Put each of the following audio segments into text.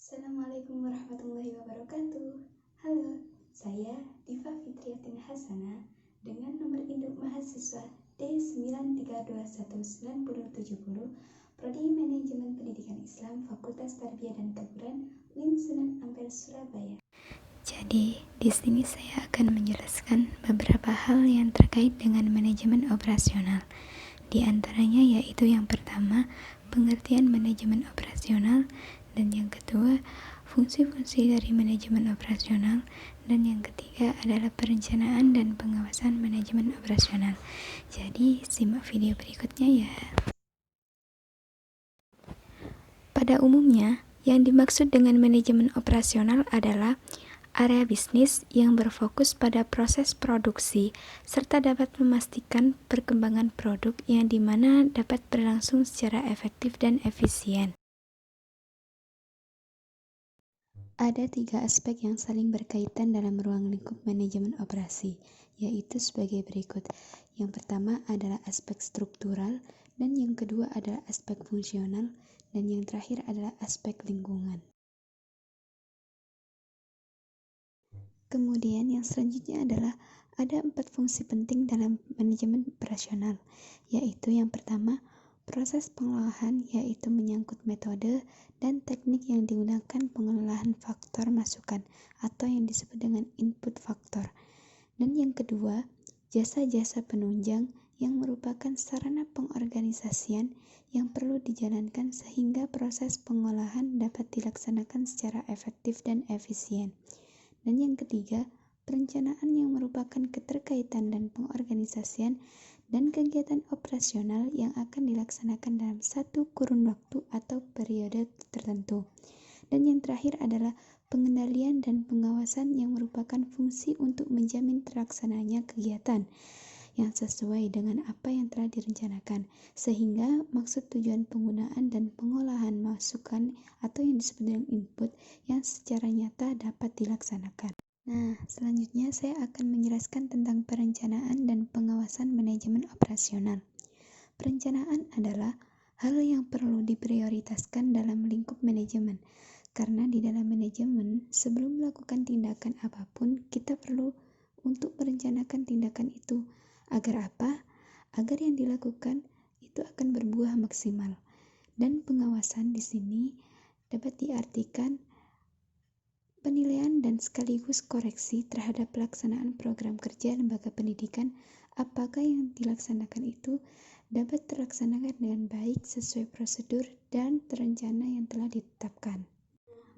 Assalamualaikum warahmatullahi wabarakatuh. Halo, saya Diva Fitriyatin Hasana dengan nomor induk mahasiswa D93219070, Prodi Manajemen Pendidikan Islam, Fakultas Tarbiyah dan Keguruan, UIN Sunan Ampel, Surabaya. Jadi, di sini saya akan menjelaskan beberapa hal yang terkait dengan manajemen operasional. Di antaranya yaitu yang pertama, pengertian manajemen operasional, dan yang kedua, fungsi-fungsi dari manajemen operasional, dan yang ketiga adalah perencanaan dan pengawasan manajemen operasional. Jadi, simak video berikutnya ya. Pada umumnya, yang dimaksud dengan manajemen operasional adalah area bisnis yang berfokus pada proses produksi serta dapat memastikan perkembangan produk yang dimana dapat berlangsung secara efektif dan efisien. Ada 3 aspek yang saling berkaitan dalam ruang lingkup manajemen operasi, yaitu sebagai berikut. Yang pertama adalah aspek struktural, dan yang kedua adalah aspek fungsional, dan yang terakhir adalah aspek lingkungan. Kemudian yang selanjutnya adalah ada 4 fungsi penting dalam manajemen operasional, yaitu yang pertama, proses pengolahan, yaitu menyangkut metode dan teknik yang digunakan pengolahan faktor masukan atau yang disebut dengan input faktor. Dan yang kedua, jasa-jasa penunjang yang merupakan sarana pengorganisasian yang perlu dijalankan sehingga proses pengolahan dapat dilaksanakan secara efektif dan efisien. Dan yang ketiga, perencanaan yang merupakan keterkaitan dan pengorganisasian dan kegiatan operasional yang akan dilaksanakan dalam satu kurun waktu atau periode tertentu. Dan yang terakhir adalah pengendalian dan pengawasan yang merupakan fungsi untuk menjamin terlaksananya kegiatan yang sesuai dengan apa yang telah direncanakan, sehingga maksud tujuan penggunaan dan pengolahan masukan atau yang disebut dengan input yang secara nyata dapat dilaksanakan. Nah, selanjutnya saya akan menjelaskan tentang perencanaan dan pengawasan manajemen operasional. Perencanaan adalah hal yang perlu diprioritaskan dalam lingkup manajemen, karena di dalam manajemen, sebelum melakukan tindakan apapun, kita perlu untuk merencanakan tindakan itu. Agar apa? Agar yang dilakukan itu akan berbuah maksimal. Dan pengawasan di sini dapat diartikan penilaian dan sekaligus koreksi terhadap pelaksanaan program kerja lembaga pendidikan, apakah yang dilaksanakan itu dapat terlaksanakan dengan baik sesuai prosedur dan terencana yang telah ditetapkan.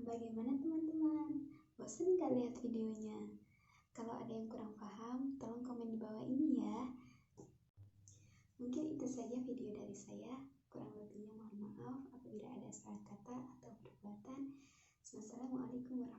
Bagaimana teman-teman? Bosan gak lihat videonya? Kalau ada yang kurang paham, tolong komen di bawah ini ya. Mungkin itu saja video dari saya. Kurang lebihnya mohon maaf apabila ada salah kata atau perbuatan. Wassalamualaikum warahmatullahi wabarakatuh.